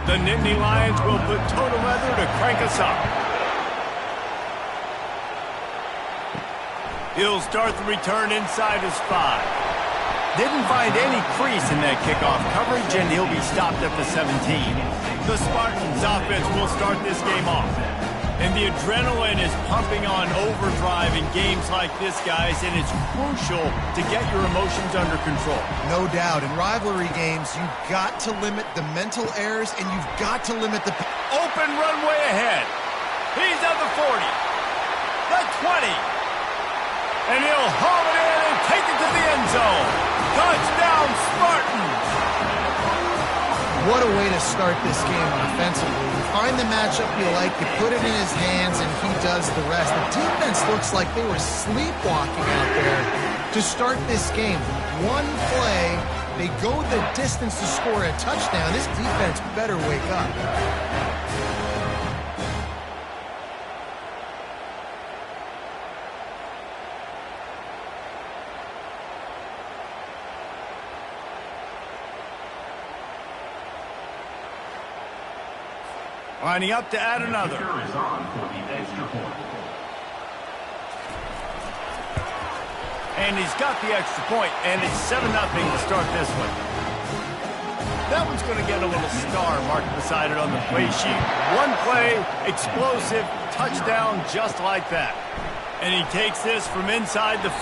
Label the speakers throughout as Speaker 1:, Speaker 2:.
Speaker 1: The Nittany Lions will put total leather to crank us up. He'll start the return inside his 5. Didn't find any crease in that kickoff coverage, and he'll be stopped at the 17. The Spartans offense will start this game off. And the adrenaline is pumping on overdrive in games like this, guys, and it's crucial to get your emotions under control.
Speaker 2: No doubt. In rivalry games, you've got to limit the mental errors, and you've got to limit the...
Speaker 1: Open runway ahead. He's at the 40. The 20. And he'll haul it in and take it to the end zone. Touchdown, Spartans!
Speaker 2: What a way to start this game offensively. You find the matchup you like, you put it in his hands, and he does the rest. The defense looks like they were sleepwalking out there to start this game. One play, they go the distance to score a touchdown. This defense better wake up.
Speaker 1: Lining up to add another. And he's got the extra point, and it's 7-0 to start this one. That one's going to get a little star marked beside it on the play sheet. One play, explosive, touchdown just like that. And he takes this from inside the 5.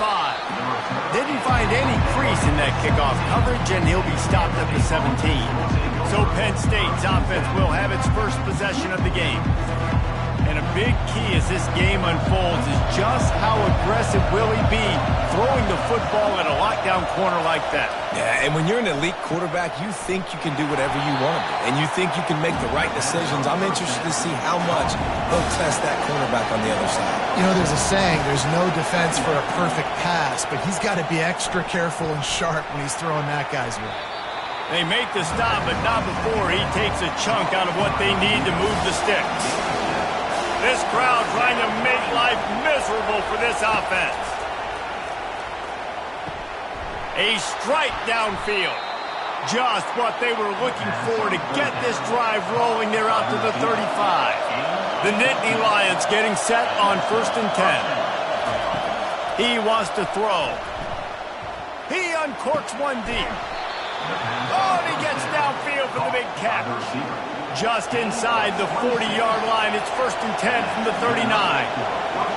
Speaker 1: Didn't find any crease in that kickoff coverage, and he'll be stopped at the 17. So Penn State's offense will have its first possession of the game. And a big key as this game unfolds is just how aggressive will he be throwing the football at a lockdown corner like that.
Speaker 3: Yeah, and when you're an elite quarterback, you think you can do whatever you want to do, and you think you can make the right decisions. I'm interested to see how much they'll test that cornerback on the other side.
Speaker 2: You know, there's a saying, there's no defense for a perfect pass, but he's got to be extra careful and sharp when he's throwing that guy's way.
Speaker 1: They make the stop, but not before he takes a chunk out of what they need to move the sticks. This crowd trying to make life miserable for this offense. A strike downfield. Just what they were looking for to get this drive rolling. They're out to the 35. The Nittany Lions getting set on 1st and 10. He wants to throw. He uncorks one deep. Oh, and he gets downfield for the big catch. Just inside the 40-yard line. It's 1st and 10 from the 39.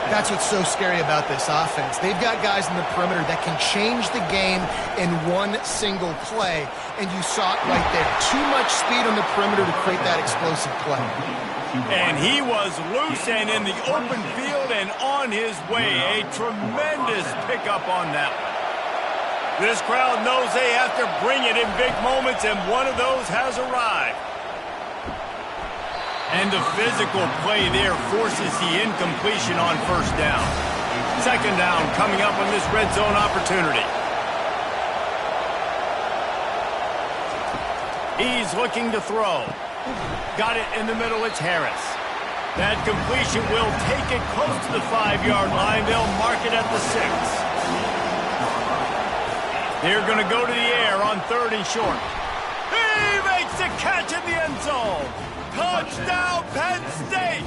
Speaker 2: That's what's so scary about this offense. They've got guys in the perimeter that can change the game in one single play, and you saw it right there. Too much speed on the perimeter to create that explosive play.
Speaker 1: And he was loose and in the open field and on his way. A tremendous pickup on that one. This crowd knows they have to bring it in big moments, and one of those has arrived. And the physical play there forces the incompletion on 1st down. 2nd down coming up on this red zone opportunity. He's looking to throw. Got it in the middle, it's Harris. That completion will take it close to the 5-yard line. They'll mark it at the 6. They're going to go to the air on 3rd and short. He makes the catch in the end zone. Touchdown, Penn State!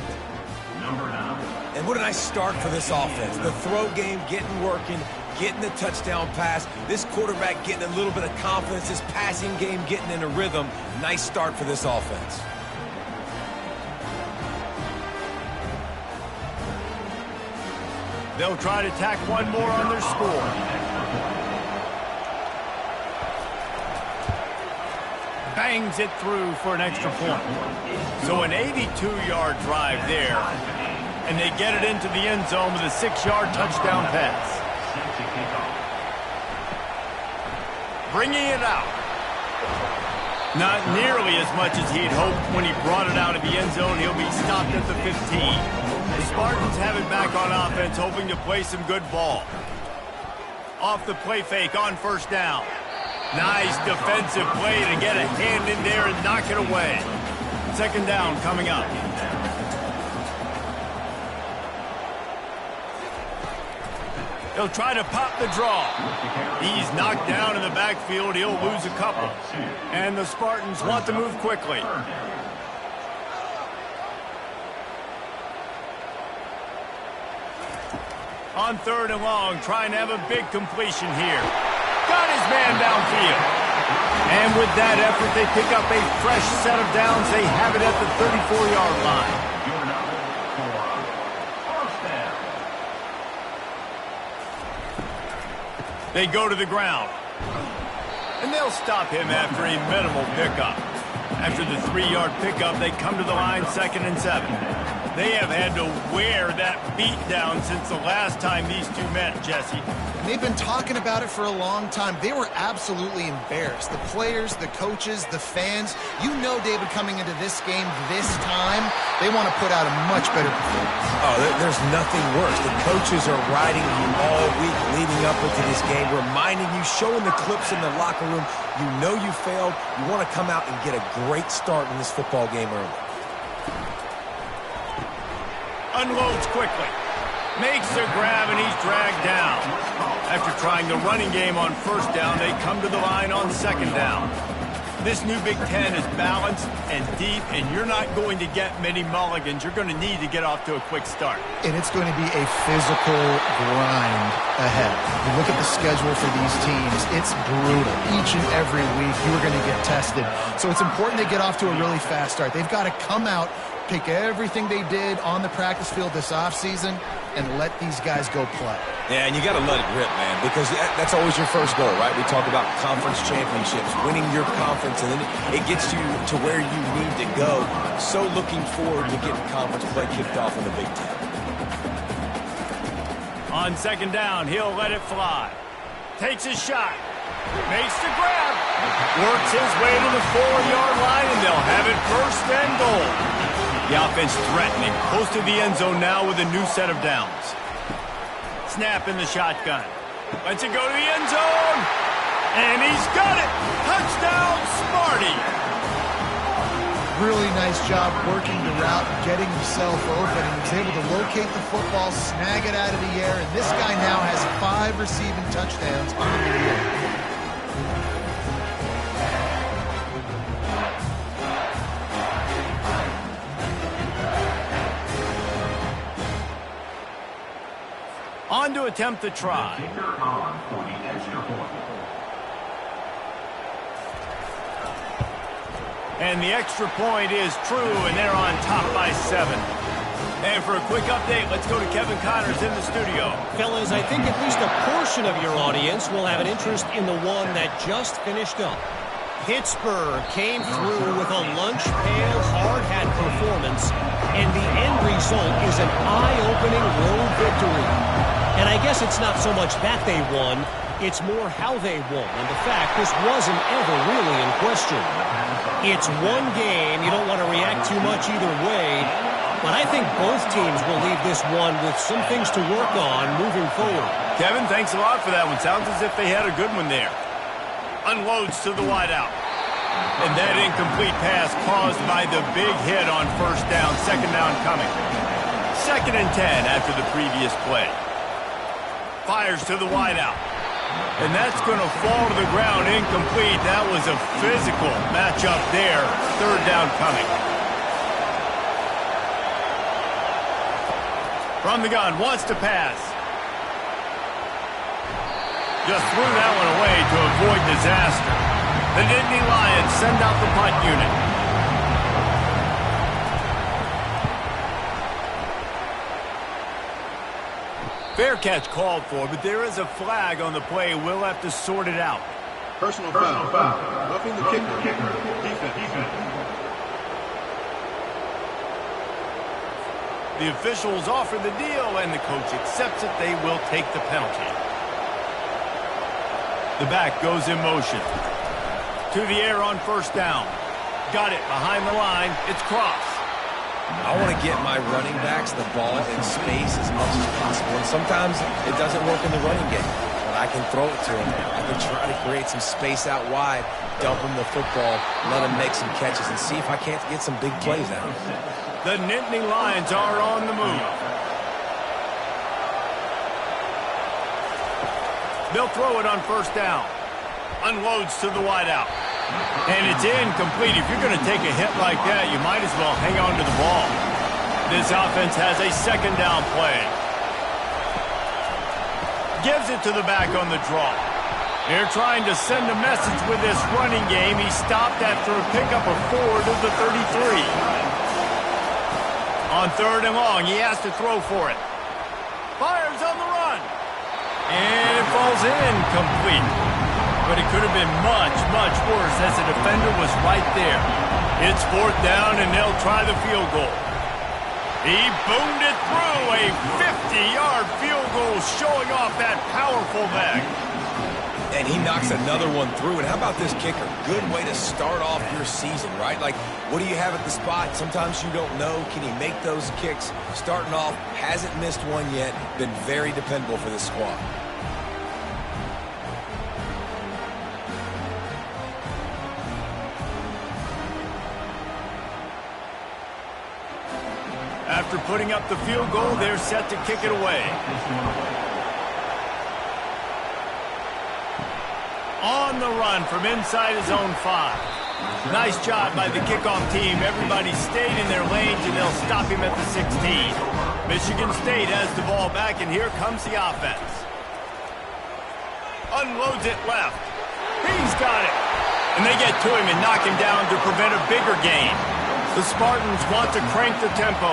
Speaker 3: And what a nice start for this offense. The throw game getting working, getting the touchdown pass. This quarterback getting a little bit of confidence. This passing game getting in a rhythm. Nice start for this offense.
Speaker 1: They'll try to tack one more on their score. Bangs it through for an extra point. So an 82-yard drive there. And they get it into the end zone with a 6-yard touchdown pass. Bringing it out. Not nearly as much as he'd hoped when he brought it out of the end zone. He'll be stopped at the 15. The Spartans have it back on offense, hoping to play some good ball. Off the play fake on 1st down. Nice defensive play to get a hand in there and knock it away. 2nd down coming up. He'll try to pop the draw. He's knocked down in the backfield. He'll lose a couple. And the Spartans want to move quickly. On 3rd and long, trying to have a big completion here. Got his man downfield. And with that effort, they pick up a fresh set of downs. They have it at the 34-yard line. They go to the ground. And they'll stop him after a minimal pickup. After the 3-yard pickup, they come to the line 2nd and 7. They have had to wear that beat down since the last time these two met, Jesse.
Speaker 2: And they've been talking about it for a long time. They were absolutely embarrassed. The players, the coaches, the fans. You know, David, coming into this game this time, they want to put out a much better performance.
Speaker 3: Oh, there's nothing worse. The coaches are riding you all week leading up into this game, reminding you, showing the clips in the locker room. You know you failed. You want to come out and get a great start in this football game early.
Speaker 1: Unloads quickly. Makes a grab, and he's dragged down. After trying the running game on 1st down, they come to the line on 2nd down. This new Big Ten is balanced and deep, and you're not going to get many mulligans. You're going to need to get off to a quick start.
Speaker 2: And it's going to be a physical grind ahead. You look at the schedule for these teams, it's brutal. Each and every week, you are going to get tested. So it's important they get off to a really fast start. They've got to come out, pick everything they did on the practice field this offseason, and let these guys go play.
Speaker 3: Yeah, and you got to let it rip, man, because that's always your first goal, right? We talk about conference championships, winning your conference, and then it gets you to where you need to go. So looking forward to getting conference play kicked off in the Big Ten.
Speaker 1: On 2nd down, he'll let it fly. Takes a shot. Makes the grab. Works his way to the 4-yard line, and they'll have it 1st and goal. The offense threatening, close to the end zone now with a new set of downs. Snap in the shotgun. Lets it go to the end zone. And he's got it. Touchdown, Smarty.
Speaker 2: Really nice job working the route, getting himself open, and he's able to locate the football, snag it out of the air, and this guy now has 5 receiving touchdowns on the year.
Speaker 1: On to attempt the try. And the extra point is true, and they're on top by 7. And for a quick update, let's go to Kevin Connors in the studio.
Speaker 4: Fellas, I think at least a portion of your audience will have an interest in the one that just finished up. Pittsburgh came through with a lunch pail hard hat performance, and the end result is an eye-opening road victory. And I guess it's not so much that they won, it's more how they won, and the fact this wasn't ever really in question. It's one game, you don't want to react too much either way, but I think both teams will leave this one with some things to work on moving forward.
Speaker 1: Kevin, thanks a lot for that one. Sounds as if they had a good one there. Unloads to the wideout. And that incomplete pass caused by the big hit on 1st down, 2nd down coming. 2nd and 10 after the previous play. Fires to the wideout. And that's going to fall to the ground incomplete. That was a physical matchup there. 3rd down coming. From the gun, wants to pass. Just threw that one away to avoid disaster. The Nittany Lions send out the punt unit. Fair catch called for, but there is a flag on the play. We'll have to sort it out.
Speaker 5: Personal foul. Roughing the kicker. Defense.
Speaker 1: The officials offer the deal, and the coach accepts it. They will take the penalty. The back goes in motion. To the air on 1st down. Got it behind the line. It's Cross.
Speaker 3: I want to get my running backs the ball in space as much as possible. And sometimes it doesn't work in the running game, but I can throw it to him. I can try to create some space out wide, dump him the football, let him make some catches, and see if I can't get some big plays out of him.
Speaker 1: The Nittany Lions are on the move. They'll throw it on 1st down. Unloads to the wideout. And it's incomplete. If you're going to take a hit like that, you might as well hang on to the ball. This offense has a 2nd down play. Gives it to the back on the draw. They're trying to send a message with this running game. He stopped after a pickup of 4 to the 33. On 3rd and long, he has to throw for it. Fires on the run. And it falls incomplete. But it could have been much, much worse as the defender was right there. It's 4th down, and they'll try the field goal. He boomed it through. A 50-yard field goal showing off that powerful leg.
Speaker 3: And he knocks another one through. And how about this kicker? Good way to start off your season, right? Like, what do you have at the spot? Sometimes you don't know. Can he make those kicks? Starting off, hasn't missed one yet. Been very dependable for this squad.
Speaker 1: After putting up the field goal, they're set to kick it away. On the run from inside his own 5. Nice job by the kickoff team. Everybody stayed in their lanes, and they'll stop him at the 16. Michigan State has the ball back, and here comes the offense. Unloads it left. He's got it. And they get to him and knock him down to prevent a bigger gain. The Spartans want to crank the tempo.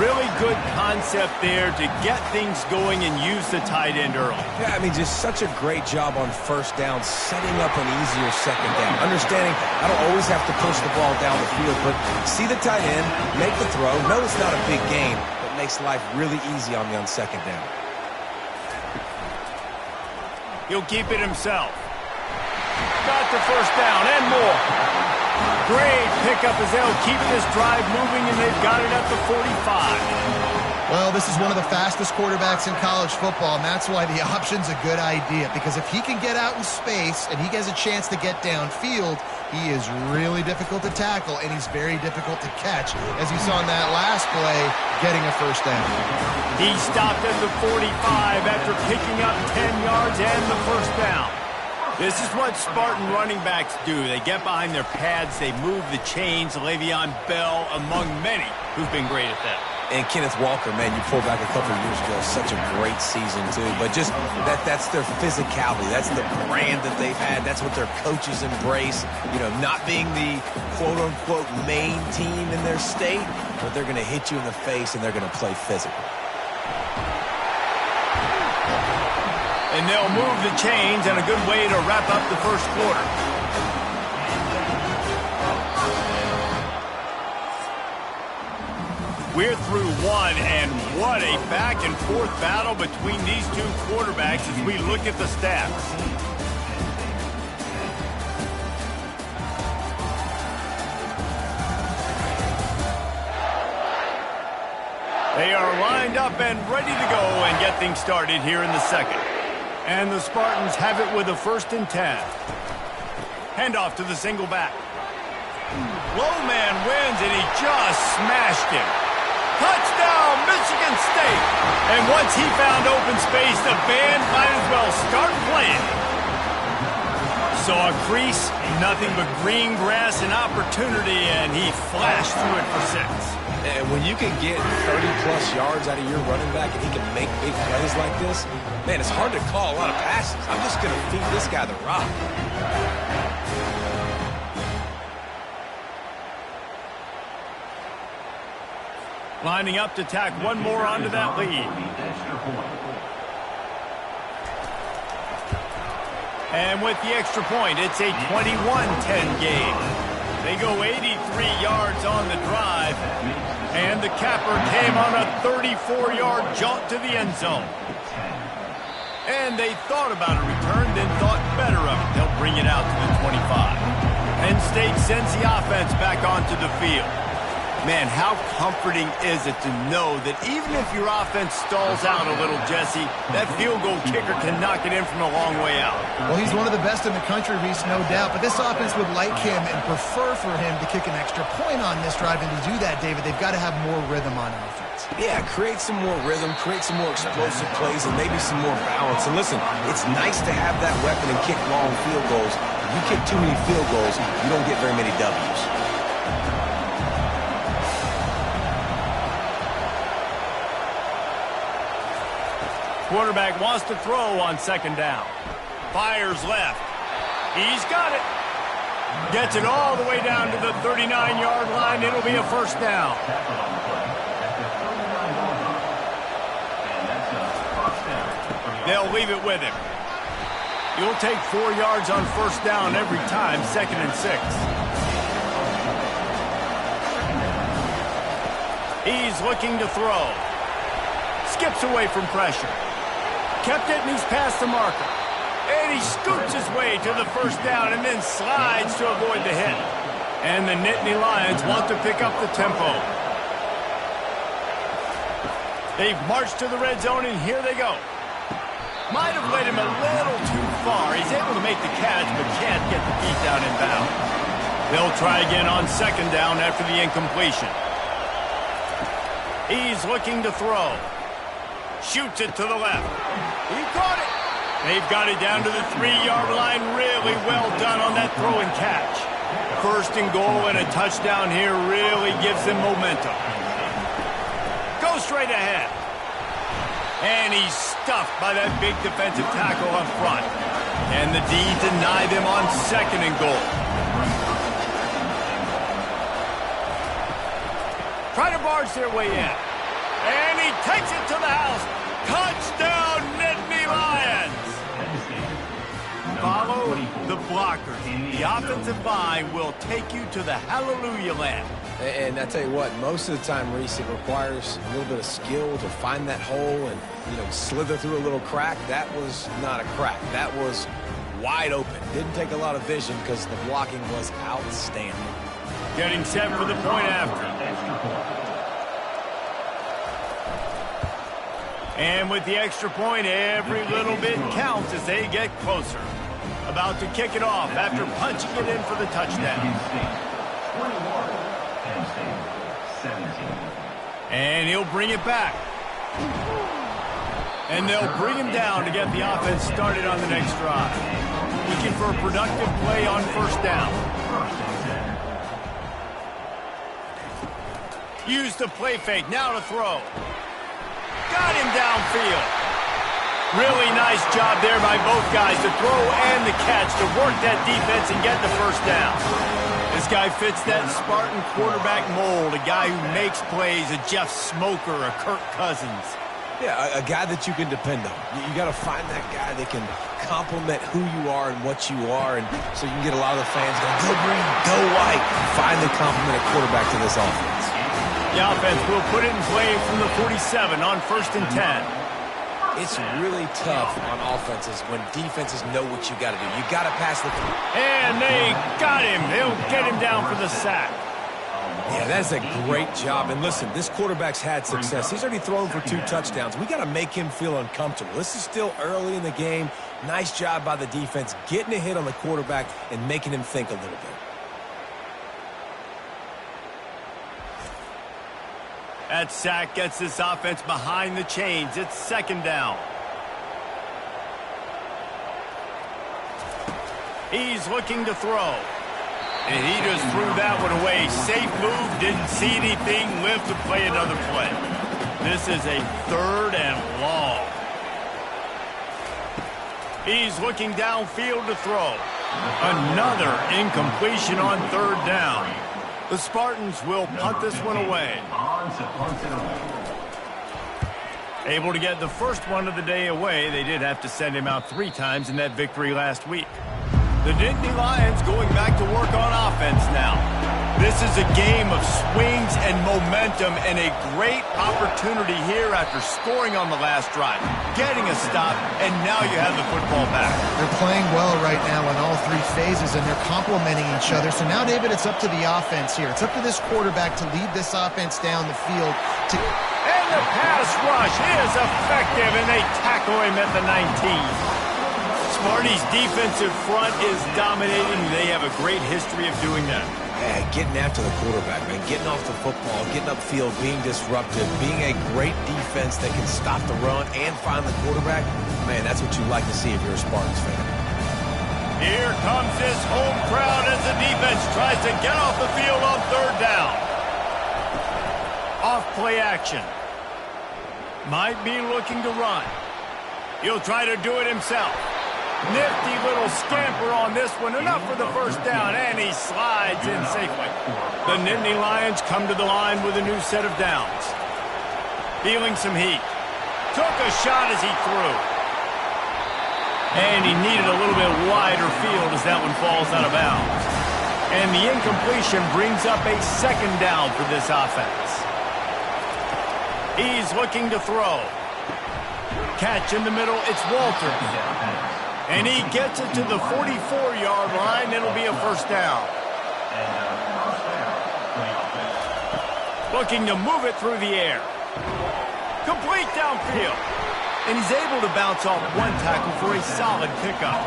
Speaker 1: Really good concept there to get things going and use the tight end early.
Speaker 3: Yeah, I mean, just such a great job on 1st down, setting up an easier 2nd down. Understanding I don't always have to push the ball down the field, but see the tight end, make the throw. No, it's not a big gain, but makes life really easy on me on 2nd down.
Speaker 1: He'll keep it himself. Got the 1st down and more. Great pickup as they'll keep this drive moving, and they've got it at the 45.
Speaker 2: Well, this is one of the fastest quarterbacks in college football, and that's why the option's a good idea, because if he can get out in space and he gets a chance to get downfield, he is really difficult to tackle, and he's very difficult to catch, as you saw in that last play, getting a 1st down.
Speaker 1: He stopped at the 45 after picking up 10 yards and the 1st down. This is what Spartan running backs do. They get behind their pads, they move the chains. Le'Veon Bell among many who've been great at that.
Speaker 3: And Kenneth Walker, man, you pulled back a couple of years ago, such a great season too. But just that's their physicality. That's the brand that they've had. That's what their coaches embrace. You know, not being the quote-unquote main team in their state, but they're going to hit you in the face and they're going to play physical.
Speaker 1: And they'll move the chains, and a good way to wrap up the 1st quarter. We're through 1, and what a back-and-forth battle between these two quarterbacks as we look at the stats. They are lined up and ready to go and get things started here in the 2nd. And the Spartans have it with a 1st and 10. Handoff to the single back. Low man wins, and he just smashed him. Touchdown, Michigan State. And once he found open space, the band might as well start playing. Saw a crease, nothing but green grass and opportunity, and he flashed through it for 6.
Speaker 3: And when you can get 30-plus yards out of your running back and he can make big plays like this, man, it's hard to call a lot of passes. I'm just going to feed this guy the rock.
Speaker 1: Lining up to tack one more onto that lead. And with the extra point, it's a 21-10 game. They go 83 yards on the drive, and the capper came on a 34-yard jaunt to the end zone. And they thought about a return, then thought better of it. They'll bring it out to the 25. Penn State sends the offense back onto the field. Man, how comforting is it to know that even if your offense stalls out a little, Jesse, that field goal kicker can knock it in from a long way out.
Speaker 2: Well, he's one of the best in the country, Reese, no doubt. But this offense would like him and prefer for him to kick an extra point on this drive. And to do that, David, they've got to have more rhythm on offense.
Speaker 3: Yeah, create some more rhythm, create some more explosive plays, and maybe some more balance. And listen, it's nice to have that weapon and kick long field goals. If you kick too many field goals, you don't get very many W's.
Speaker 1: Quarterback wants to throw on second down. Fires left. He's got it. Gets it all the way down to the 39-yard line. It'll be a first down. They'll leave it with him. He'll take 4 yards on first down every time, 2nd and 6. He's looking to throw. Skips away from pressure. Kept it and he's past the marker. And he scoots his way to the first down and then slides to avoid the hit. And the Nittany Lions want to pick up the tempo. They've marched to the red zone and here they go. Might have led him a little too far. He's able to make the catch but can't get the feet down in bounds. They'll try again on second down after the incompletion. He's looking to throw. Shoots it to the left. He caught it. They've got it down to the 3-yard line. Really well done on that throw and catch. First and goal and a touchdown here really gives them momentum. Go straight ahead. And he's stuffed by that big defensive tackle up front. And the D deny them on second and goal. Try to barge their way in. And he takes it to the house. Touchdown, Nittany Lions! Follow the blockers. The offensive line will take you to the hallelujah land.
Speaker 3: And I tell you what, most of the time, Reese, it requires a little bit of skill to find that hole and, slither through a little crack. That was not a crack. That was wide open. Didn't take a lot of vision because the blocking was outstanding.
Speaker 1: Getting set for the point after. And with the extra point, every little bit counts as they get closer. About to kick it off after punching it in for the touchdown. And he'll bring it back. And they'll bring him down to get the offense started on the next drive. Looking for a productive play on first down. Use the play fake, now to throw. Got him downfield. Really nice job there by both guys, the throw and the catch, to work that defense and get the first down. This guy fits that Spartan quarterback mold, a guy who makes plays, a Jeff Smoker, a Kirk Cousins.
Speaker 3: Yeah, a guy that you can depend on. You got to find that guy that can complement who you are and what you are, and so you can get a lot of the fans going, go green, go white. Find the complement of quarterback to this offense.
Speaker 1: The offense will put it in play from the 47 on 1st and 10.
Speaker 3: It's really tough on offenses when defenses know what you got to do. You got to pass the...
Speaker 1: And they got him. They'll get him down for the sack.
Speaker 3: Yeah, that's a great job. And listen, this quarterback's had success. He's already thrown for 2 touchdowns. We got to make him feel uncomfortable. This is still early in the game. Nice job by the defense, getting a hit on the quarterback and making him think a little bit.
Speaker 1: That sack gets this offense behind the chains. It's second down. He's looking to throw. And he just threw that one away. Safe move, didn't see anything, lived to play another play. This is a 3rd and long. He's looking downfield to throw. Another incompletion on 3rd down. The Spartans will punt this one away. Able to get the first one of the day away. They did have to send him out 3 times in that victory last week. The Nittany Lions going back to work on offense now. This is a game of swings and momentum and a great opportunity here after scoring on the last drive, getting a stop, and now you have the football back.
Speaker 2: They're playing well right now in all 3 phases, and they're complementing each other. So now, David, it's up to the offense here. It's up to this quarterback to lead this offense down the field.
Speaker 1: And the pass rush is effective, and they tackle him at the 19. Sparty's defensive front is dominating. They have a great history of doing that.
Speaker 3: Yeah, getting after the quarterback, man. Getting off the football, getting upfield, being disruptive, being a great defense that can stop the run and find the quarterback. Man, that's what you like to see if you're a Spartans fan.
Speaker 1: Here comes this home crowd as the defense tries to get off the field on 3rd down. Off play action. Might be looking to run. He'll try to do it himself. Nifty little scamper on this one. Enough for the first down, and he slides in safely. The Nittany Lions come to the line with a new set of downs. Feeling some heat. Took a shot as he threw. And he needed a little bit wider field as that one falls out of bounds. And the incompletion brings up a second down for this offense. He's looking to throw. Catch in the middle, it's Walters. And he gets it to the 44-yard line. It'll be a first down. Looking to move it through the air. Complete downfield. And he's able to bounce off one tackle for a solid pickup.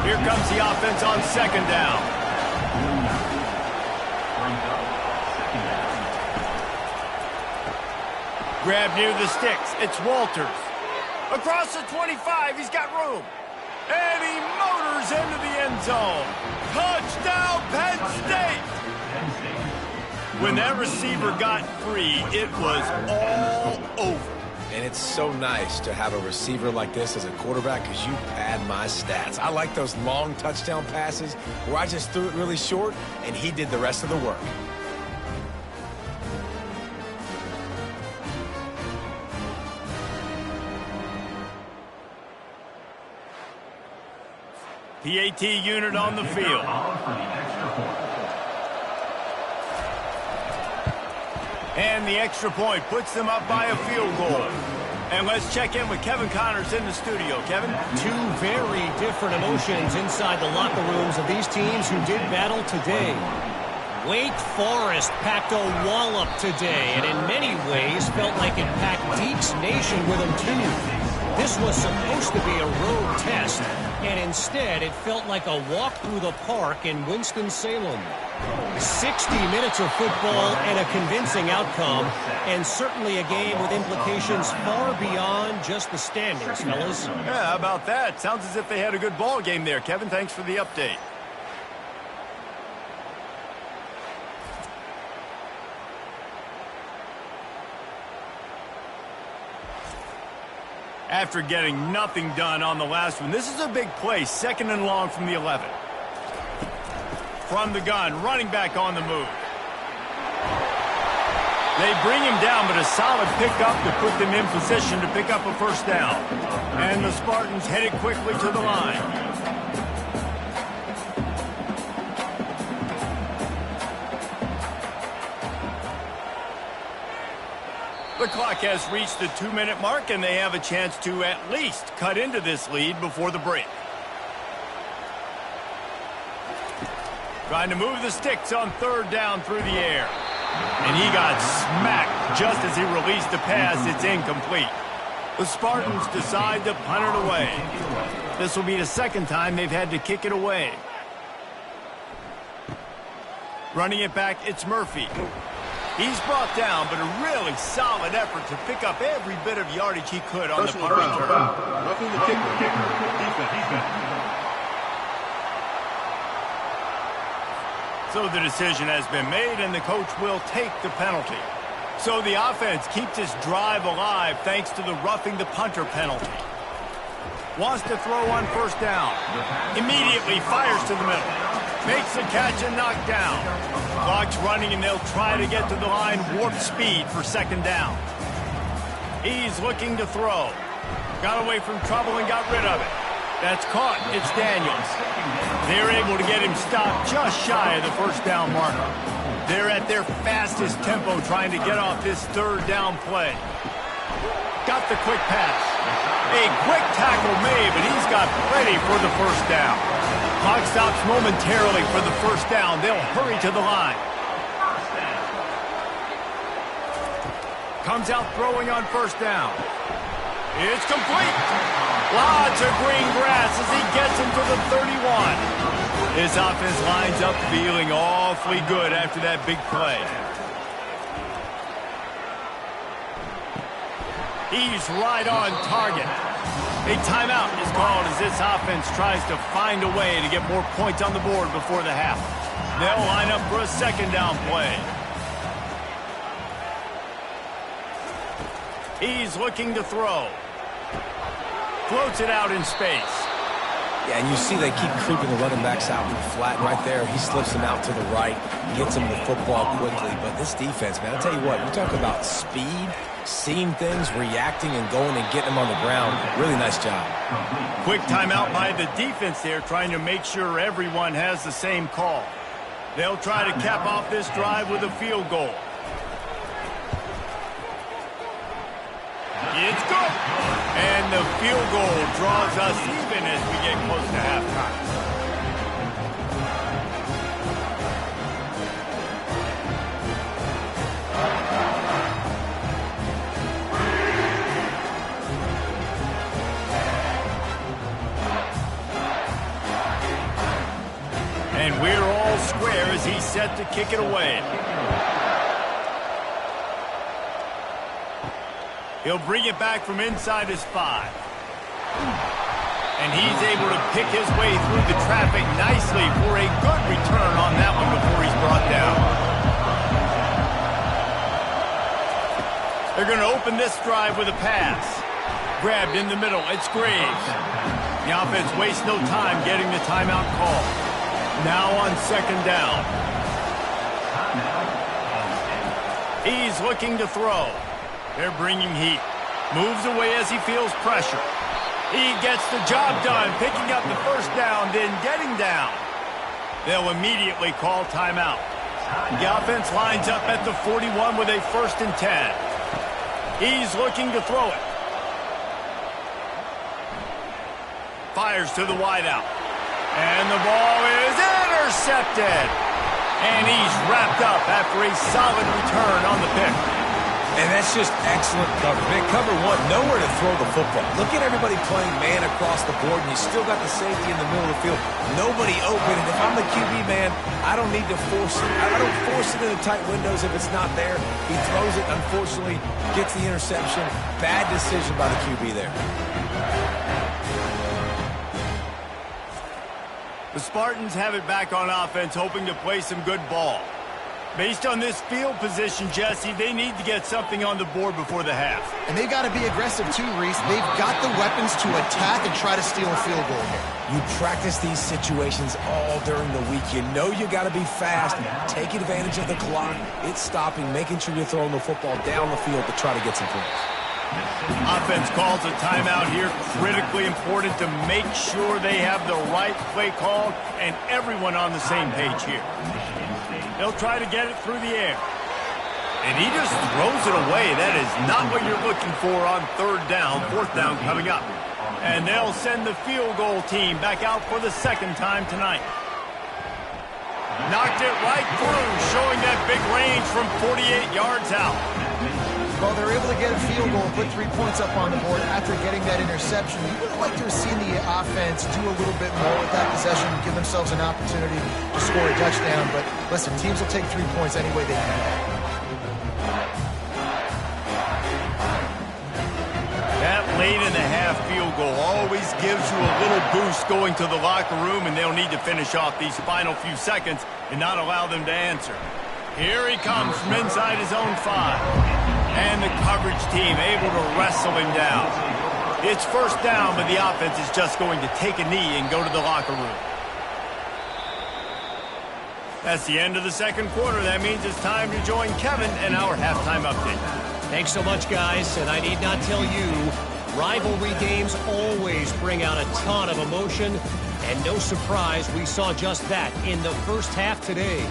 Speaker 1: Here comes the offense on second down. Grab near the sticks. It's Walters. Across the 25, he's got room. And he motors into the end zone. Touchdown, Penn State! When that receiver got free, it was all over.
Speaker 3: And it's so nice to have a receiver like this as a quarterback because you pad my stats. I like those long touchdown passes where I just threw it really short and he did the rest of the work.
Speaker 1: PAT unit on the field. And the extra point puts them up by a field goal. And let's check in with Kevin Connors in the studio. Kevin?
Speaker 4: Two very different emotions inside the locker rooms of these teams who did battle today. Wake Forest packed a wallop today, and in many ways felt like it packed Deacs Nation with them too. This was supposed to be a road test, and instead it felt like a walk through the park in Winston-Salem. 60 minutes of football and a convincing outcome, and certainly a game with implications far beyond just the standings, fellas.
Speaker 1: Yeah, how about that? Sounds as if they had a good ball game there, Kevin. Thanks for the update. After getting nothing done on the last one, this is a big play, 2nd and long from the 11. From the gun, running back on the move. They bring him down, but a solid pickup to put them in position to pick up a first down. And the Spartans headed quickly to the line. The clock has reached the 2-minute mark, and they have a chance to at least cut into this lead before the break. Trying to move the sticks on 3rd down through the air. And he got smacked just as he released the pass. It's incomplete. The Spartans decide to punt it away. This will be the 2nd time they've had to kick it away. Running it back, it's Murphy. He's brought down, but a really solid effort to pick up every bit of yardage he could on the punt return.
Speaker 5: Roughing the kicker. Defense.
Speaker 1: So the decision has been made, and the coach will take the penalty. So the offense keeps this drive alive thanks to the roughing the punter penalty. Wants to throw on 1st down. Immediately fires to the middle. Makes the catch and knocked down. Clock's running, and they'll try to get to the line warp speed for 2nd down. He's looking to throw. Got away from trouble and got rid of it. That's caught. It's Daniels. They're able to get him stopped just shy of the 1st down marker. They're at their fastest tempo trying to get off this 3rd down play. Got the quick pass. A quick tackle made, but he's got plenty for the 1st down. Clock stops momentarily for the 1st down. They'll hurry to the line. Comes out throwing on 1st down. It's complete. Lots of green grass as he gets him to the 31. His offense lines up feeling awfully good after that big play. He's right on target. A timeout is called as this offense tries to find a way to get more points on the board before the half. They'll line up for a 2nd down play. He's looking to throw. floats it out in space.
Speaker 3: Yeah, and you see they keep creeping the running backs out in the flat right there. He slips them out to the right, gets them the football quickly. But this defense, man, I'll tell you what, you talk about speed, seeing things, reacting, and going and getting them on the ground. Really nice job.
Speaker 1: Quick timeout by the defense there, trying to make sure everyone has the same call. They'll try to cap off this drive with a field goal. It's good. And the field goal draws us even as we get close to halftime. And we're all square as he's set to kick it away. He'll bring it back from inside his 5. And he's able to pick his way through the traffic nicely for a good return on that one before he's brought down. They're going to open this drive with a pass. Grabbed in the middle. It's Graves. The offense wastes no time getting the timeout call. Now on second down. He's looking to throw. They're bringing heat. Moves away as he feels pressure. He gets the job done, picking up the first down, then getting down. They'll immediately call timeout. The offense lines up at the 41 with a 1st and 10. He's looking to throw it. Fires to the wideout. And the ball is intercepted. And he's wrapped up after a solid return on the pick.
Speaker 3: And that's just excellent cover. Man, cover one, nowhere to throw the football. Look at everybody playing man across the board, and you still got the safety in the middle of the field. Nobody open. And if I'm the QB, man, I don't need to force it. I don't force it in the tight windows if it's not there. He throws it, unfortunately, gets the interception. Bad decision by the QB there.
Speaker 1: The Spartans have it back on offense, hoping to play some good ball. Based on this field position, Jesse, they need to get something on the board before the half.
Speaker 2: And they've got to be aggressive too, Reese. They've got the weapons to attack and try to steal a field goal here.
Speaker 3: You practice these situations all during the week. You know you got to be fast, take advantage of the clock. It's stopping, making sure you're throwing the football down the field to try to get some points.
Speaker 1: Offense calls a timeout here. Critically important to make sure they have the right play call and everyone on the same page here. They'll try to get it through the air. And he just throws it away. That is not what you're looking for on 3rd down, 4th down coming up. And they'll send the field goal team back out for the 2nd time tonight. Knocked it right through, showing that big range from 48 yards out.
Speaker 2: Well, they're able to get a field goal and put 3 points up on the board after getting that interception. You would have liked to have seen the offense do a little bit more with that possession, give themselves an opportunity to score a touchdown. But listen, teams will take 3 points any way they can.
Speaker 1: That late-in-the-half field goal always gives you a little boost going to the locker room, and they'll need to finish off these final few seconds and not allow them to answer. Here he comes from inside his own 5. And the coverage team able to wrestle him down. It's 1st down, but the offense is just going to take a knee and go to the locker room. That's the end of the 2nd quarter. That means it's time to join Kevin in our halftime update.
Speaker 4: Thanks so much, guys. And I need not tell you, rivalry games always bring out a ton of emotion. And no surprise, we saw just that in the first half today.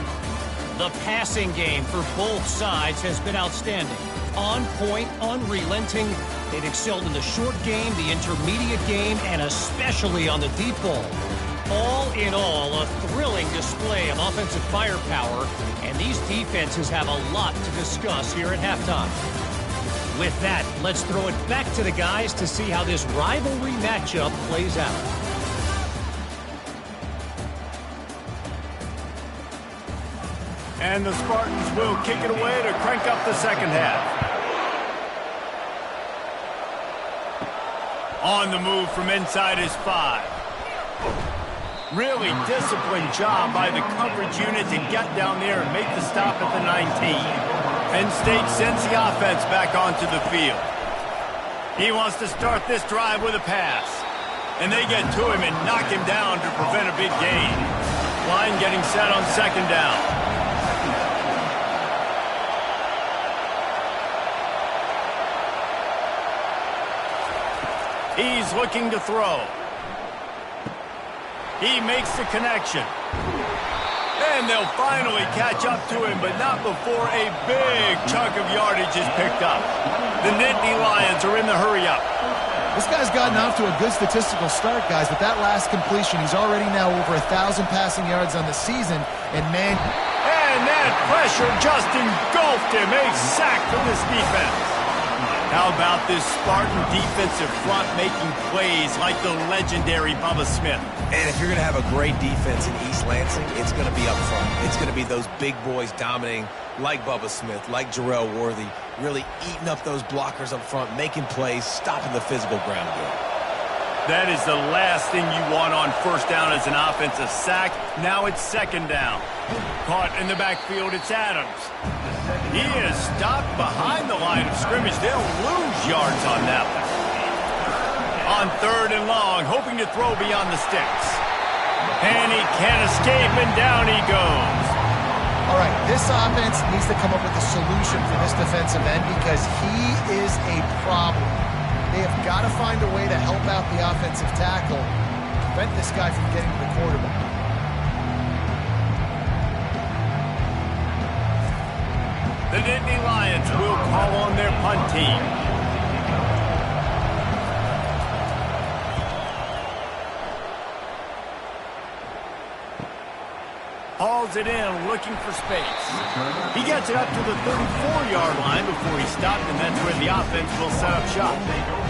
Speaker 4: The passing game for both sides has been outstanding. On point, unrelenting. They've excelled in the short game, the intermediate game, and especially on the deep ball. All in all, a thrilling display of offensive firepower, and these defenses have a lot to discuss here at halftime. With that, let's throw it back to the guys to see how this rivalry matchup plays out.
Speaker 1: And the Spartans will kick it away to crank up the 2nd half. On the move from inside his 5. Really disciplined job by the coverage unit to get down there and make the stop at the 19. Penn State sends the offense back onto the field. He wants to start this drive with a pass. And they get to him and knock him down to prevent a big gain. Line getting set on second down. He's looking to throw. He makes the connection. And they'll finally catch up to him, but not before a big chunk of yardage is picked up. The Nittany Lions are in the hurry-up.
Speaker 2: This guy's gotten off to a good statistical start, guys. With that last completion, he's already now over 1,000 passing yards on the season. And, man...
Speaker 1: And that pressure just engulfed him. A sack from this defense. How about this Spartan defensive front making plays like the legendary Bubba Smith?
Speaker 3: And if you're going to have a great defense in East Lansing, it's going to be up front. It's going to be those big boys dominating like Bubba Smith, like Jarrell Worthy, really eating up those blockers up front, making plays, stopping the physical ground game.
Speaker 1: That is the last thing you want on first down as an offensive sack. Now it's second down. Caught in the backfield, it's Adams. He is stopped behind the line of scrimmage. They'll lose yards on that one. On third and long, hoping to throw beyond the sticks. And he can't escape, and down he goes.
Speaker 2: All right, this offense needs to come up with a solution for this defensive end because he is a problem. They have got to find a way to help out the offensive tackle, prevent this guy from getting to the quarterback.
Speaker 1: The Nittany Lions will call on their punt team. Hauls it in, looking for space. He gets it up to the 34-yard line before he stopped, and that's where the offense will set up shop.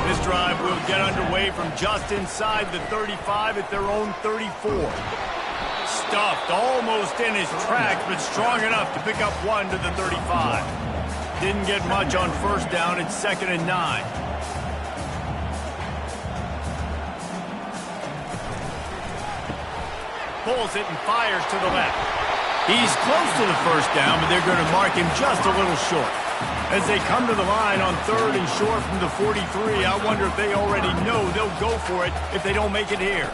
Speaker 1: This drive will get underway from just inside the 35 at their own 34. Stuffed almost in his tracks, but strong enough to pick up one to the 35. Didn't get much on first down. It's 2nd and 9. Pulls it and fires to the left. He's close to the first down, but they're going to mark him just a little short. As they come to the line on 3rd and short from the 43, I wonder if they already know they'll go for it if they don't make it here.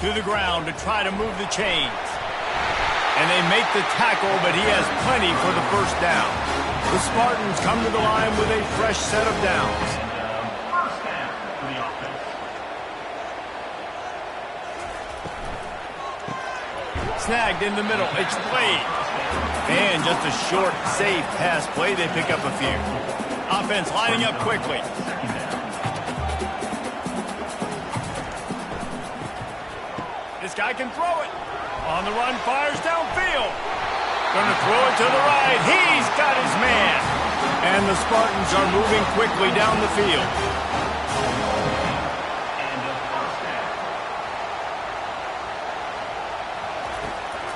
Speaker 1: To the ground to try to move the chains. And they make the tackle, but he has plenty for the first down. The Spartans come to the line with a fresh set of downs. Snagged in the middle. It's played. And just a short, safe pass play. They pick up a few. Offense lining up quickly. This guy can throw it. On the run, fires downfield. Going to throw it to the right. He's got his man. And the Spartans are moving quickly down the field.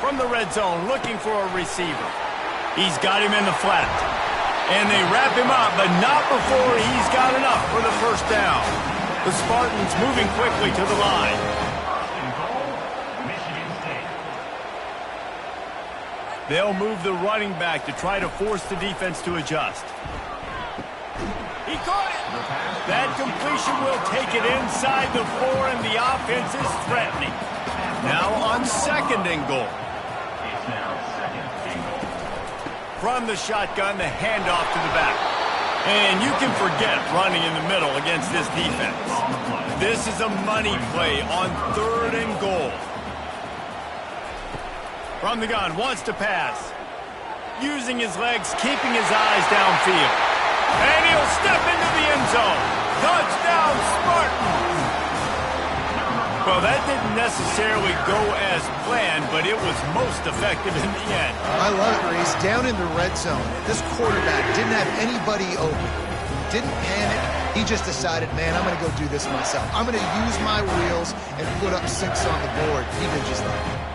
Speaker 1: From the red zone, looking for a receiver. He's got him in the flat. And they wrap him up, but not before he's got enough for the first down. The Spartans moving quickly to the line. They'll move the running back to try to force the defense to adjust. He caught it. That completion will take it inside the 4, and the offense is threatening. Now on 2nd and goal. From the shotgun, the handoff to the back. And you can forget running in the middle against this defense. This is a money play on 3rd and goal. From the gun, wants to pass. Using his legs, keeping his eyes downfield. And he'll step into the end zone. Touchdown, Spartans! Well, that didn't necessarily go as planned, but it was most effective in the end.
Speaker 2: I love it, Reese. Down in the red zone, this quarterback didn't have anybody open. Didn't panic. He just decided, man, I'm going to go do this myself. I'm going to use my wheels and put up 6 on the board. He did just that.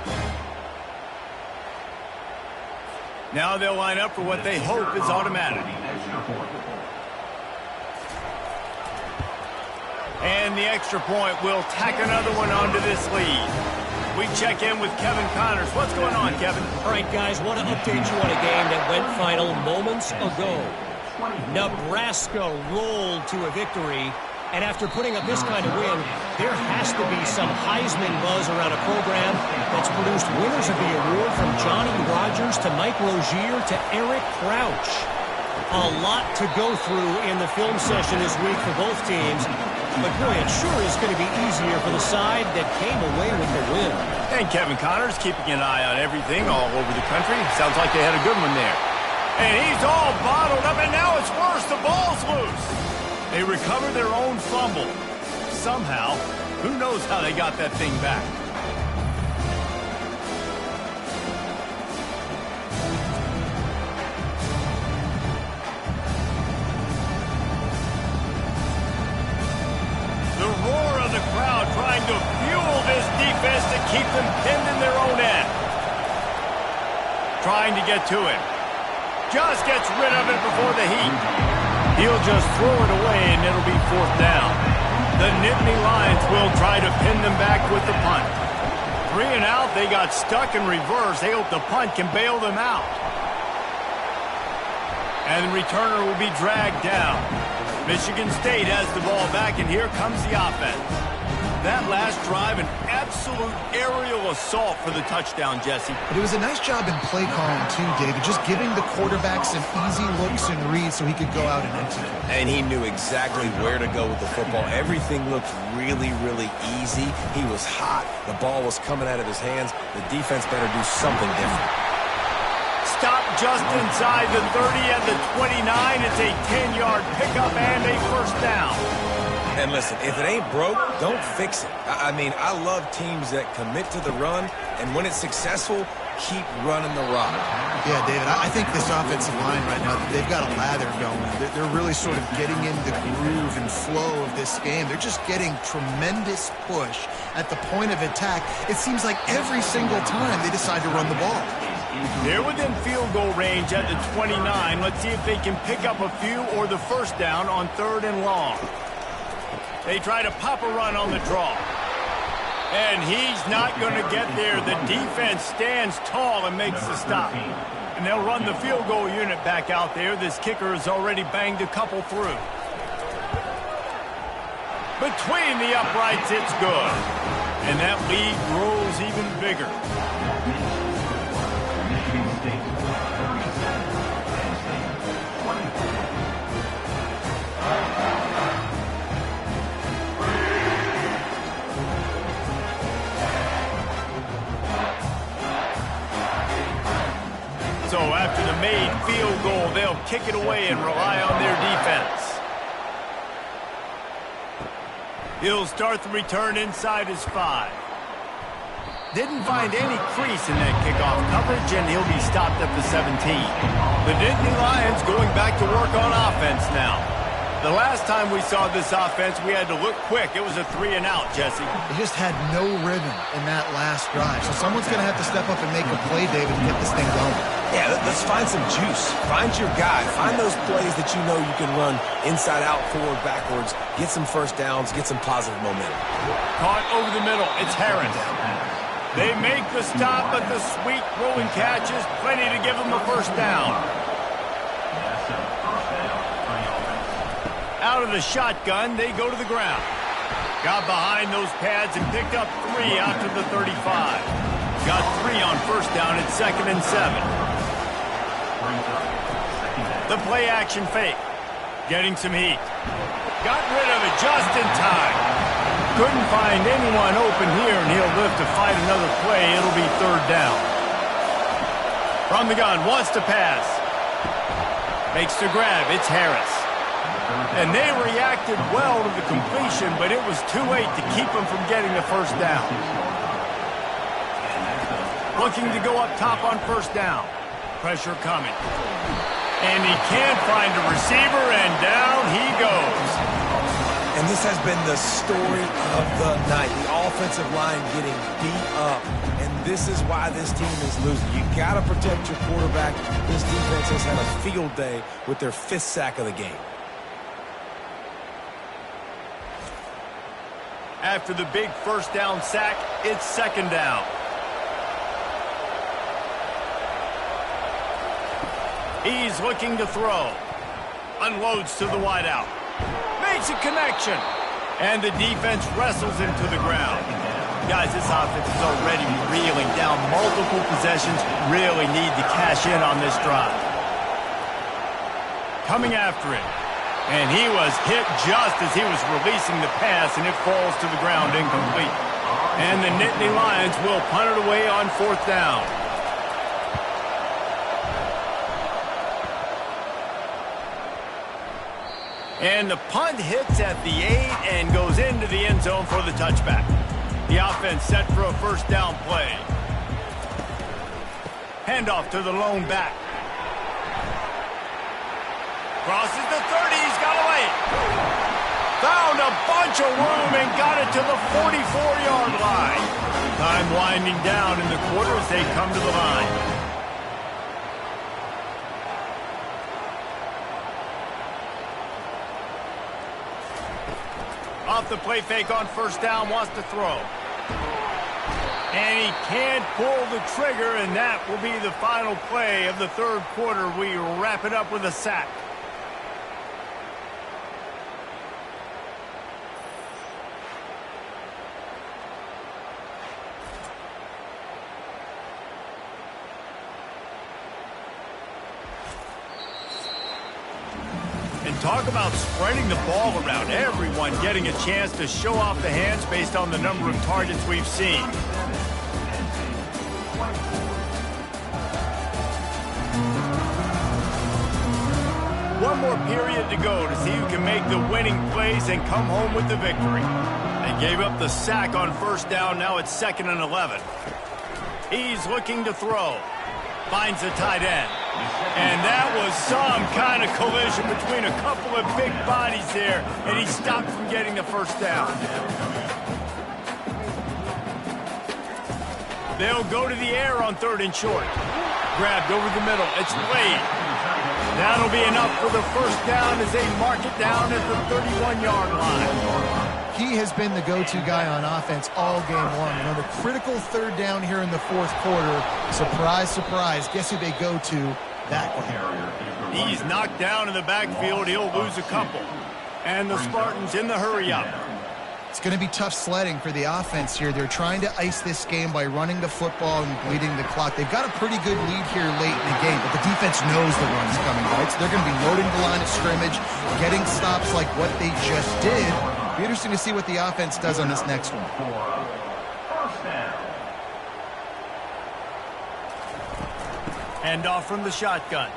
Speaker 1: Now they'll line up for what they hope is automatic. And the extra point will tack another one onto this lead. We check in with Kevin Connors. What's going on, Kevin?
Speaker 4: All right, guys, want to update you on a game that went final moments ago. Nebraska rolled to a victory. And after putting up this kind of win, there has to be some Heisman buzz around a program that's produced winners of the award from Johnny Rodgers to Mike Rozier to Eric Crouch. A lot to go through in the film session this week for both teams. But boy, it sure is going to be easier for the side that came away with the win.
Speaker 1: And Kevin Connors keeping an eye on everything all over the country. Sounds like they had a good one there. And he's all bottled up, and now it's worse. The ball's loose. They recover their own fumble. Somehow, who knows how they got that thing back. The roar of the crowd trying to fuel this defense to keep them pinned in their own end. Trying to get to him. Just gets rid of it before the heat. He'll just throw it away, and it'll be 4th down. The Nittany Lions will try to pin them back with the punt. 3 and out, they got stuck in reverse. They hope the punt can bail them out. And the returner will be dragged down. Michigan State has the ball back, and here comes the offense. That last drive, an absolute aerial assault for the touchdown, Jesse.
Speaker 2: But it was a nice job in play calling, too, David, just giving the quarterback some easy looks and reads so he could go out and execute.
Speaker 3: And he knew exactly where to go with the football. Everything looked really, really easy. He was hot. The ball was coming out of his hands. The defense better do something different.
Speaker 1: Stop just inside the 30 at the 29. It's a 10-yard pickup and a 1st down.
Speaker 3: And listen, if it ain't broke, don't fix it. I mean, I love teams that commit to the run, and when it's successful, keep running the rock.
Speaker 2: Yeah, David, I think this offensive line right now, they've got a lather going. They're really sort of getting in the groove and flow of this game. They're just getting tremendous push at the point of attack. It seems like every single time they decide to run the ball.
Speaker 1: They're within field goal range at the 29. Let's see if they can pick up a few or the 1st down on 3rd and long. They try to pop a run on the draw. And he's not going to get there. The defense stands tall and makes the stop. And they'll run the field goal unit back out there. This kicker has already banged a couple through. Between the uprights, it's good. And that lead grows even bigger. So after the made field goal, they'll kick it away and rely on their defense. He'll start the return inside his 5. Didn't find any crease in that kickoff coverage, and he'll be stopped at the 17. The Nittany Lions going back to work on offense now. The last time we saw this offense, we had to look quick. It was a 3 and out, Jesse.
Speaker 2: They just had no rhythm in that last drive. So someone's going to have to step up and make a play, David, and get this thing going.
Speaker 3: Yeah, let's find some juice. Find your guy. Find those plays that you know you can run inside out, forward, backwards. Get some 1st downs. Get some positive momentum.
Speaker 1: Caught over the middle. It's Harris. They make the stop, but the sweet throwing catch is plenty to give them a 1st down. Out of the shotgun, they go to the ground. Got behind those pads and picked up 3 out to the 35. Got 3 on 1st down at 2nd and 7. The play action fake. Getting some heat. Got rid of it just in time. Couldn't find anyone open here, and he'll live to fight another play. It'll be 3rd down. From the gun, wants to pass. Makes the grab. It's Harris. And they reacted well to the completion, but it was too late to keep them from getting the 1st down. Looking to go up top on 1st down. Pressure coming. And he can't find a receiver, and down he goes.
Speaker 3: And this has been the story of the night. The offensive line getting beat up. And this is why this team is losing. You got to protect your quarterback. This defense has had a field day with their 5th sack of the game.
Speaker 1: After the big 1st down sack, it's 2nd down. He's looking to throw. Unloads to the wideout. Makes a connection. And the defense wrestles him to the ground. Guys, this offense is already reeling down multiple possessions. Really need to cash in on this drive. Coming after it. And he was hit just as he was releasing the pass, and it falls to the ground incomplete. And the Nittany Lions will punt it away on 4th down. And the punt hits at the 8 and goes into the end zone for the touchback. The offense set for a 1st down play. Handoff to the lone back. Crosses the 30, he's got away. Found a bunch of room and got it to the 44-yard line. Time winding down in the quarter as they come to the line. Off the play fake on 1st down, wants to throw. And he can't pull the trigger, and that will be the final play of the 3rd quarter. We wrap it up with a sack. Talk about spreading the ball around. Everyone getting a chance to show off the hands based on the number of targets we've seen. One more period to go to see who can make the winning plays and come home with the victory. They gave up the sack on 1st down. Now it's 2nd and 11. He's looking to throw. Finds the tight end. And that was some kind of collision between a couple of big bodies there, and he stopped from getting the 1st down. They'll go to the air on 3rd and short. Grabbed over the middle. It's Wade. That'll be enough for the 1st down as they mark it down at the 31-yard line.
Speaker 2: He has been the go-to guy on offense all game long. You know, the critical 3rd down here in the 4th quarter. Surprise, surprise. Guess who they go to? That one.
Speaker 1: He's knocked down in the backfield. He'll lose a couple. And the Spartans in the hurry-up.
Speaker 2: It's going to be tough sledding for the offense here. They're trying to ice this game by running the football and bleeding the clock. They've got a pretty good lead here late in the game, but the defense knows the run's coming, right? So they're going to be loading the line of scrimmage, getting stops like what they just did. Be interesting to see what the offense does on this next one.
Speaker 1: Handoff from the shotgun.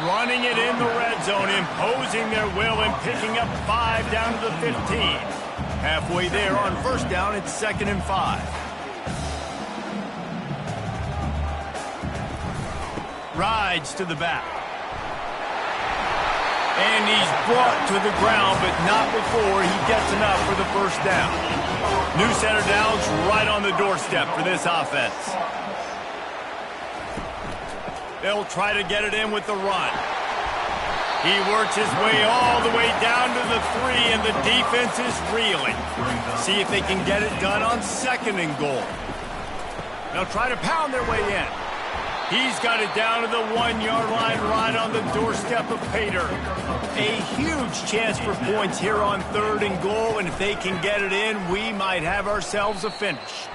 Speaker 1: Running it in the red zone, imposing their will and picking up 5 down to the 15. Halfway there on 1st down, it's 2nd and 5. Rides to the back. And he's brought to the ground, but not before he gets enough for the 1st down. New center downs right on the doorstep for this offense. They'll try to get it in with the run. He works his way all the way down to the 3, and the defense is reeling. See if they can get it done on 2nd and goal. They'll try to pound their way in. He's got it down to the 1-yard line right on the doorstep of Pater. A huge chance for points here on 3rd and goal, and if they can get it in, we might have ourselves a finish.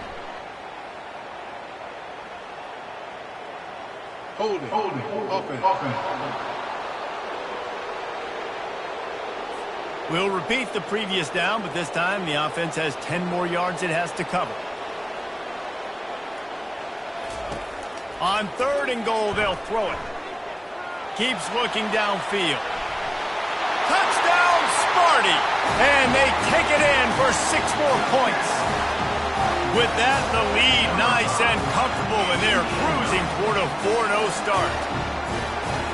Speaker 5: Holding. Offense.
Speaker 1: We'll repeat the previous down, but this time the offense has 10 more yards it has to cover. On 3rd and goal, they'll throw it. Keeps looking downfield. Touchdown, Sparty! And they take it in for 6 more points. With that, the lead nice and comfortable, and they're cruising toward a 4-0 start.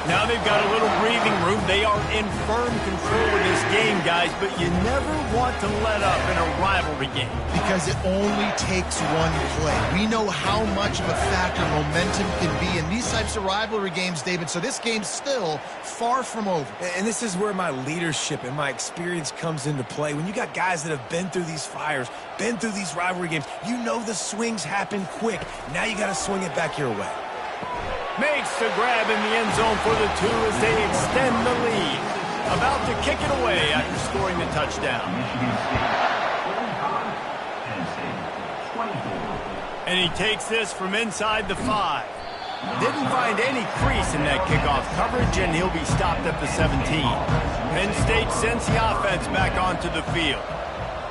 Speaker 1: Now they've got a little breathing room. They are in firm control of this game, guys, but you never want to let up in a rivalry game.
Speaker 2: Because it only takes one play. We know how much of a factor momentum can be in these types of rivalry games, David, so this game's still far from over.
Speaker 3: And this is where my leadership and my experience comes into play. When you got guys that have been through these fires, been through these rivalry games, you know the swings happen quick. Now you got to swing it back your way.
Speaker 1: Makes the grab in the end zone for the 2 as they extend the lead. About to kick it away after scoring the touchdown. And he takes this from inside the 5. Didn't find any crease in that kickoff coverage, and he'll be stopped at the 17. Penn State sends the offense back onto the field.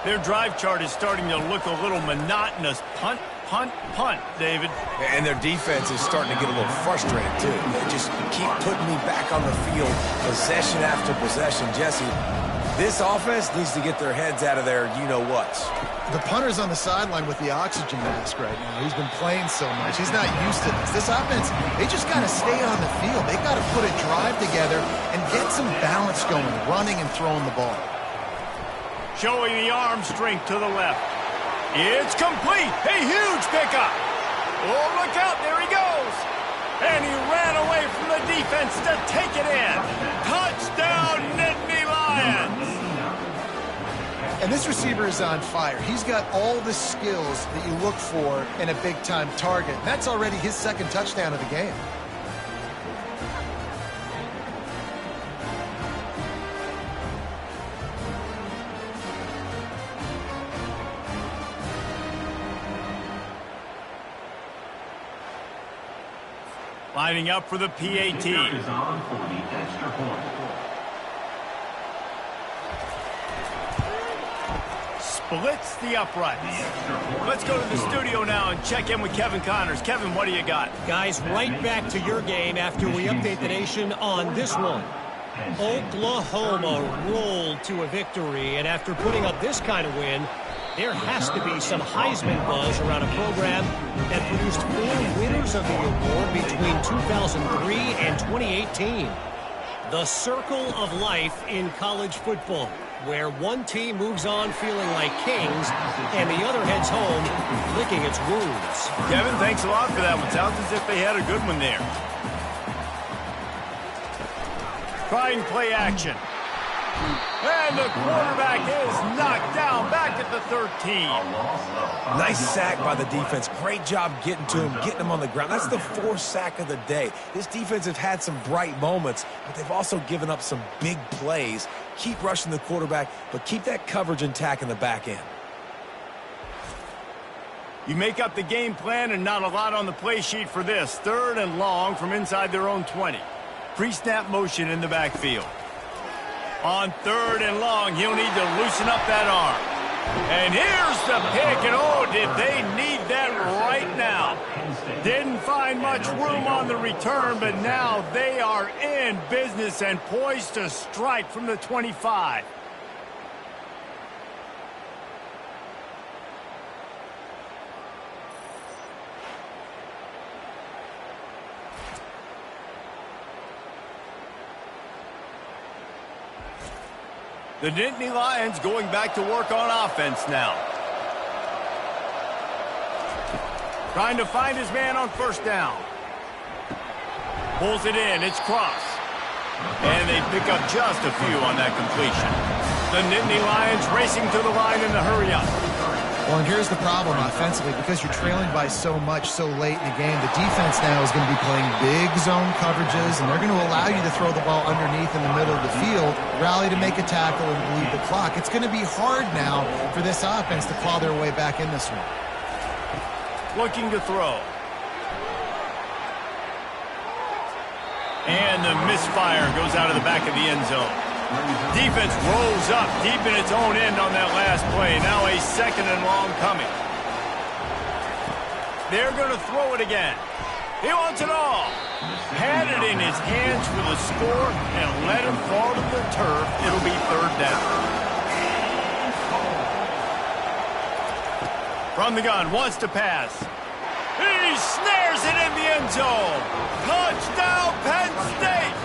Speaker 1: Their drive chart is starting to look a little monotonous. Punt, punt, punt, David.
Speaker 3: And their defense is starting to get a little frustrated, too. They just keep putting me back on the field, possession after possession. Jesse, this offense needs to get their heads out of their you-know-whats.
Speaker 2: The punter's on the sideline with the oxygen mask right now. He's been playing so much. He's not used to this. This offense, they just got to stay on the field. They got to put a drive together and get some balance going, running and throwing the ball.
Speaker 1: Showing the arm strength to the left. It's complete. A huge pickup. Oh, look out. There he goes. And he ran away from the defense to take it in. Touchdown, Nittany Lions.
Speaker 2: And this receiver is on fire. He's got all the skills that you look for in a big-time target. That's already his second touchdown of the game.
Speaker 1: Lining up for the PAT. Splits the uprights. Let's go to the studio now and check in with Kevin Connors. Kevin, what do you got?
Speaker 4: Guys, right back to your game after we update the nation on this one. Oklahoma rolled to a victory, and after putting up this kind of win, there has to be some Heisman buzz around a program that produced 4 winners of the award between 2003 and 2018. The circle of life in college football, where one team moves on feeling like kings and the other heads home licking its wounds.
Speaker 1: Kevin, thanks a lot for that one. Sounds as if they had a good one there. Trying play action. And the quarterback is knocked down back at the 13.
Speaker 3: Nice sack by the defense. Great job getting to him, getting him on the ground. That's the 4th sack of the day. This defense has had some bright moments, but they've also given up some big plays. Keep rushing the quarterback, but keep that coverage intact in the back end.
Speaker 1: You make up the game plan and not a lot on the play sheet for this. 3rd and long from inside their own 20. Pre-snap motion in the backfield. On 3rd and long, he'll need to loosen up that arm. And here's the pick, and oh, did they need that right now. Didn't find much room on the return, but now they are in business and poised to strike from the 25. The Nittany Lions going back to work on offense now. Trying to find his man on 1st down. Pulls it in. It's Cross. And they pick up just a few on that completion. The Nittany Lions racing to the line in the hurry-up.
Speaker 2: Well, and here's the problem offensively. Because you're trailing by so much so late in the game, the defense now is going to be playing big zone coverages, and they're going to allow you to throw the ball underneath in the middle of the field, rally to make a tackle, and bleed the clock. It's going to be hard now for this offense to claw their way back in this one.
Speaker 1: Looking to throw. And the misfire goes out of the back of the end zone. Defense rolls up deep in its own end on that last play. Now a 2nd and long coming. They're going to throw it again. He wants it all. Had it in his hands for the score and let him fall to the turf. It'll be 3rd down. From the gun, wants to pass. He snares it in the end zone. Touchdown, Penn State.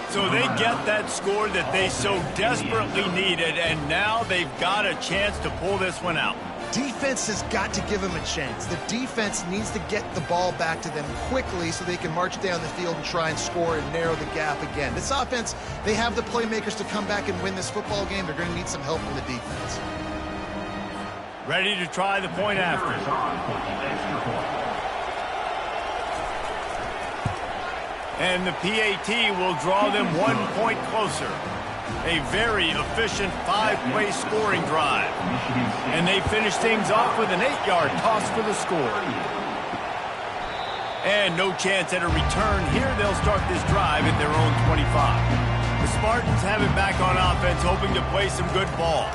Speaker 1: So they get that score that they so desperately needed, and now they've got a chance to pull this one out.
Speaker 2: Defense has got to give them a chance. The defense needs to get the ball back to them quickly so they can march down the field and try and score and narrow the gap again. This offense, they have the playmakers to come back and win this football game. They're going to need some help from the defense.
Speaker 1: Ready to try the point after. And the PAT will draw them 1 point closer. A very efficient 5-play scoring drive. And they finish things off with an 8-yard toss for the score. And no chance at a return here. They'll start this drive at their own 25. The Spartans have it back on offense, hoping to play some good ball.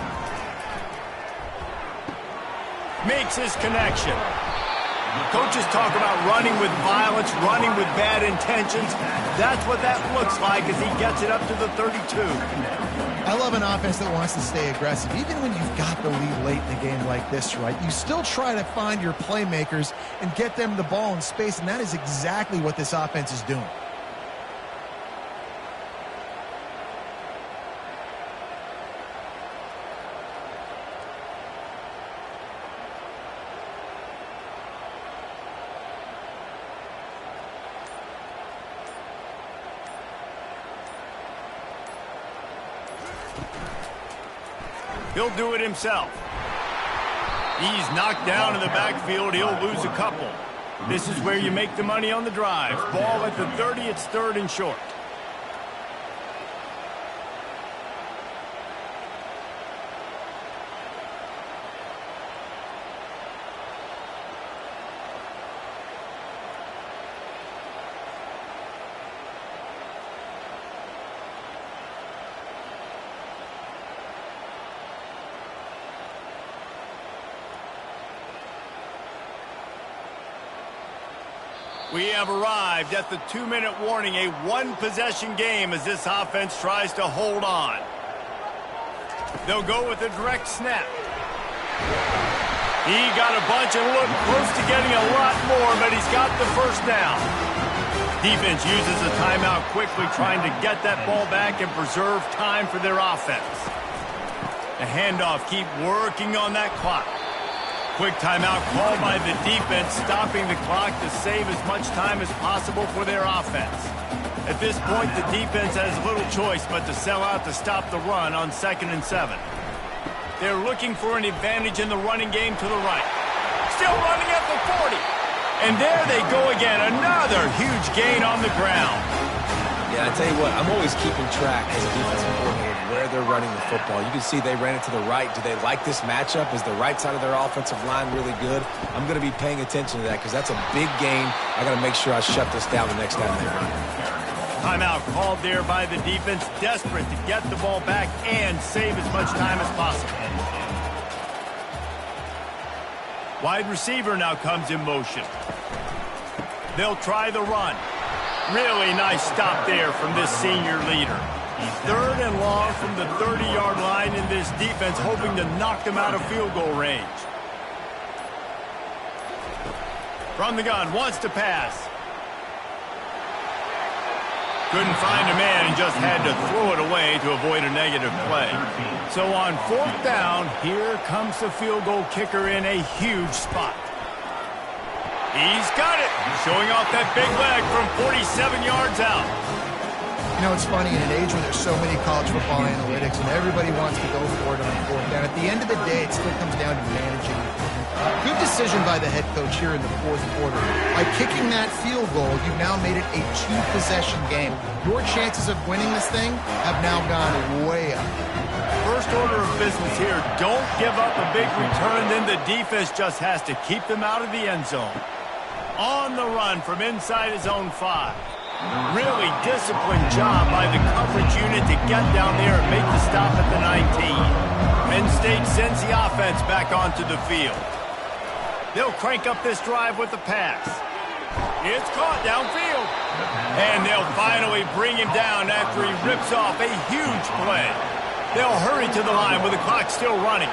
Speaker 1: Makes his connection. Coaches talk about running with violence, running with bad intentions. That's what that looks like as he gets it up to the 32.
Speaker 2: I love an offense that wants to stay aggressive. Even when you've got the lead late in the game like this, right, you still try to find your playmakers and get them the ball in space, and that is exactly what this offense is doing.
Speaker 1: He'll do it himself. He's knocked down in the backfield. He'll lose a couple. This is where you make the money on the drive. Ball at the 30. It's 3rd and short. We have arrived at the 2-minute warning, a 1-possession game as this offense tries to hold on. They'll go with a direct snap. He got a bunch and looked close to getting a lot more, but he's got the first down. Defense uses a timeout quickly, trying to get that ball back and preserve time for their offense. The handoff, keep working on that clock. Quick timeout called by the defense, stopping the clock to save as much time as possible for their offense. At this point, the defense has little choice but to sell out to stop the run on 2nd and 7. They're looking for an advantage in the running game to the right. Still running at the 40. And there they go again, another huge gain on the ground.
Speaker 3: Yeah, I tell you what, I'm always keeping track as a defensive coordinator where they're running the football. You can see they ran it to the right. Do they like this matchup? Is the right side of their offensive line really good? I'm going to be paying attention to that because that's a big gain. I got to make sure I shut this down the next time they run.
Speaker 1: Timeout called there by the defense, desperate to get the ball back and save as much time as possible. Wide receiver now comes in motion. They'll try the run. Really nice stop there from this senior leader. 3rd and long from the 30-yard line in this defense, hoping to knock them out of field goal range. From the gun, wants to pass. Couldn't find a man and just had to throw it away to avoid a negative play. So on 4th down, here comes the field goal kicker in a huge spot. He's got it, showing off that big leg from 47 yards out.
Speaker 2: You know, it's funny, in an age where there's so many college football analytics and everybody wants to go for it on 4th down, at the end of the day, it still comes down to managing the equipment. Good decision by the head coach here in the 4th quarter. By kicking that field goal, you've now made it a 2-possession game. Your chances of winning this thing have now gone way up.
Speaker 1: First order of business here, don't give up a big return, then the defense just has to keep them out of the end zone. On the run from inside his own 5. Really disciplined job by the coverage unit to get down there and make the stop at the 19. Penn State sends the offense back onto the field. They'll crank up this drive with the pass. It's caught downfield. And they'll finally bring him down after he rips off a huge play. They'll hurry to the line with the clock still running.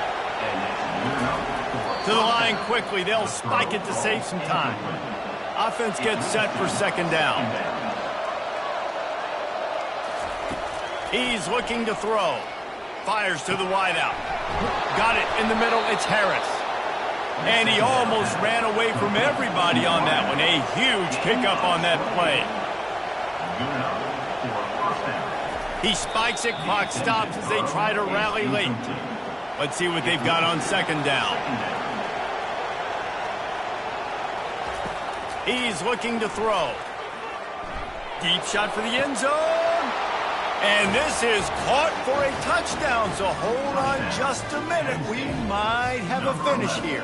Speaker 1: To the line quickly. They'll spike it to save some time. Offense gets set for 2nd down. He's looking to throw. Fires to the wideout. Got it in the middle. It's Harris. And he almost ran away from everybody on that one. A huge pickup on that play. He spikes it. Clock stops as they try to rally late. Let's see what they've got on 2nd down. He's looking to throw. Deep shot for the end zone. And this is caught for a touchdown, so hold on just a minute. We might have a finish here.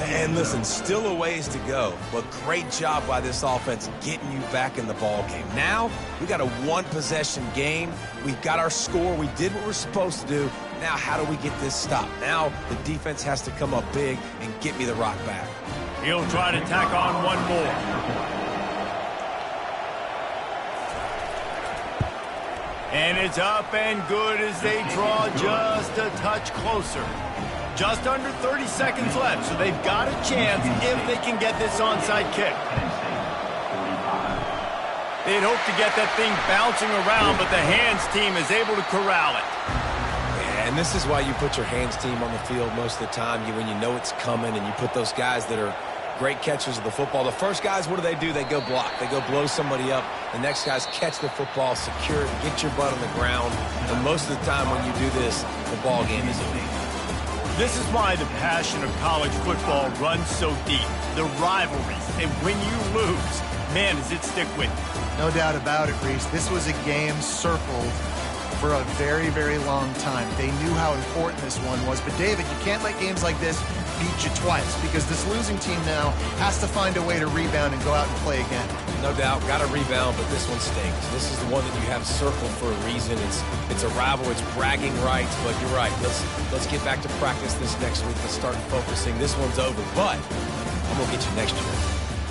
Speaker 3: And listen, still a ways to go, but great job by this offense getting you back in the ball game. Now, we got a one-possession game. We've got our score. We did what we're supposed to do. Now, how do we get this stopped? Now, the defense has to come up big and get me the rock back.
Speaker 1: He'll try to tack on one more. And it's up and good as they draw just a touch closer. Just under 30 seconds left, so they've got a chance if they can get this onside kick. They'd hope to get that thing bouncing around, but the hands team is able to corral it.
Speaker 3: Yeah, and this is why you put your hands team on the field most of the time, when you know it's coming, and you put those guys that are great catchers of the football. The first guys, what do? They go block. They go blow somebody up. The next guys catch the football, secure it, get your butt on the ground. And most of the time when you do this, the ball game is over.
Speaker 1: This is why the passion of college football runs so deep. The rivalries, and when you lose, man, does it stick with you.
Speaker 2: No doubt about it, Reese. This was a game circled for a very, very long time. They knew how important this one was. But, David, you can't let games like this beat you twice, because this losing team now has to find a way to rebound and go out and play again.
Speaker 3: No doubt, got to rebound, but this one stinks. This is the one that you have circled for a reason. It's a rival, it's bragging rights, but you're right. Let's get back to practice this next week. Let's start focusing. This one's over, but I'm going to get you next year.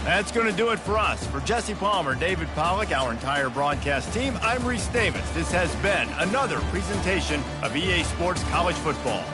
Speaker 1: That's going to do it for us. For Jesse Palmer, David Pollack, our entire broadcast team, I'm Reese Davis. This has been another presentation of EA Sports College Football.